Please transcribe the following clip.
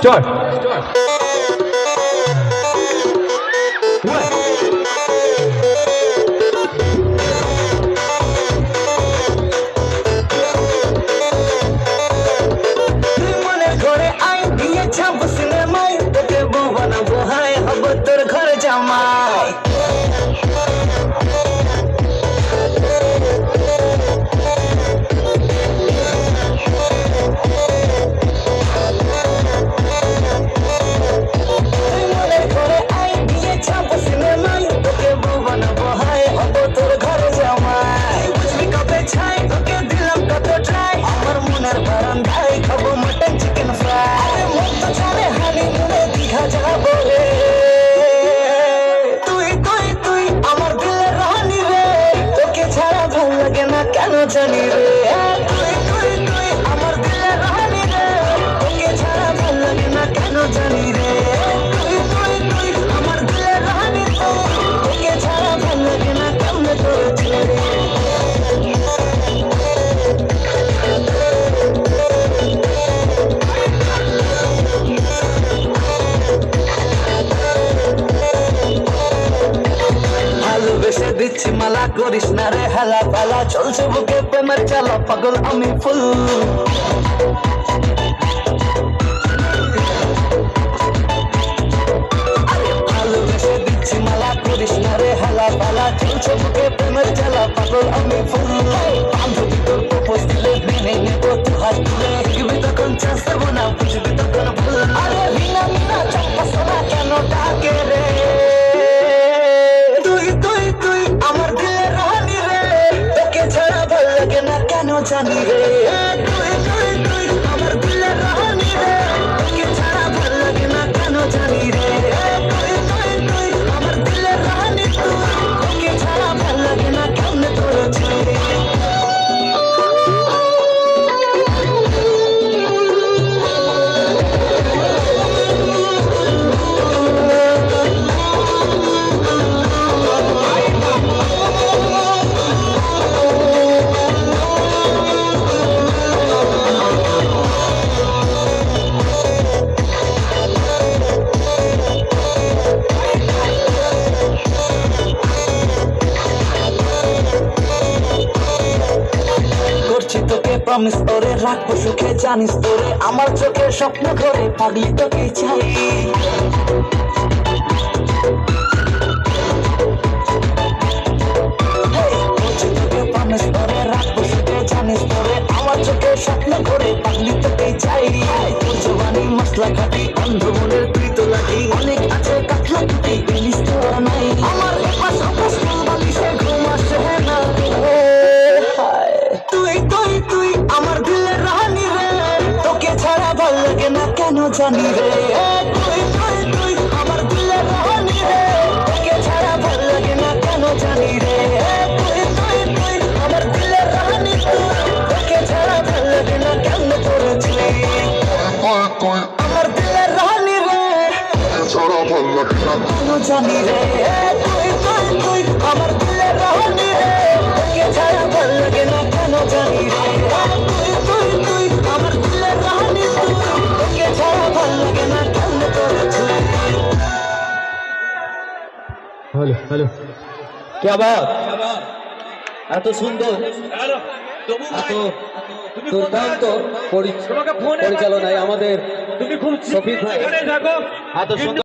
Start. জানি রে তুই তুই তুই আমার দিলে রানী রে তোকে ছাড়া ভাল লাগে না কেন জানি রে তুই তুই তুই আমার দিলে রানী রে তোকে ছাড়া ভাল লাগে না কেমনে করেছে রে ভালোবেসে দিচ্ছি মালা করিস না রে হেলা পালা চলছে বুকে প্রেমের চালা পাগল আমি ফুল ভালোবেসে দিচ্ছি মালা করিস না রে হেলা পালা চলছে বুকে প্রেমের চালা পাগল আমি ফুল বান্ধবী তোর প্রপোজ দিলে মেনে নেবো তুই হাত তুলে দেখবি তখন চান্স দেবো না বুঝবি তখন ভুল আরে বিনা বিনা চাপা শোনা কেন ডাকে রে জানি রে তুই তুই তুই আমার দিলে রানী রে তোকে ছাড়া ভাল লাগে না কেন জানি রে তুই তুই তুই আমার দিলে রানী তুই তোকে ছাড়া ভাল লাগে না কেমনে করেছে তোকে প্রমিস করে রাখবো সুখে জানিস তোরে আমার চোখে স্বপ্ন ঘরে পাগলি তোকে চাই তোকে প্রমিস করে রাখবো সুখে জানিস তোরে আমার চোখে স্বপ্ন ঘরে পাগলি তোকে চাই তোর জবানি মশলা খাটি অন্ধ মনের তুই তো লাগি অনেক আছে কাটলা তুই জিনিস তো নাই আমার এপাশ অপাশ বালিশে ঘুম আসে না তুই তুই তুই আমার দিলে রানী রে তোকে ছাড়া ভাল লাগে না কেন জানি রে তুই তুই তুই আমার দিলে রানী রে তোকে ছাড়া ভাল লাগে না কেন জানি রে তুই তুই তুই আমার দিলে রানী তোকে ছাড়া ভাল লাগে না কেন করেছি আমার দিলে রানী রে ছাড়া ভাল লাগে না কেন জানি রে তুই তুই তুই আমার দিলে রানী রে তোকে ছাড়া ভাল লাগে না কেন জানি রে তুই তুই তুই আমার দিলে রানী তোকে ছাড়া ভাল লাগে না কেন করেছে हेलो हेलो क्या बात এত সুন্দর এত দুর্দান্ত পরিচালনায় আমাদের শফিক ভাই এত সুন্দর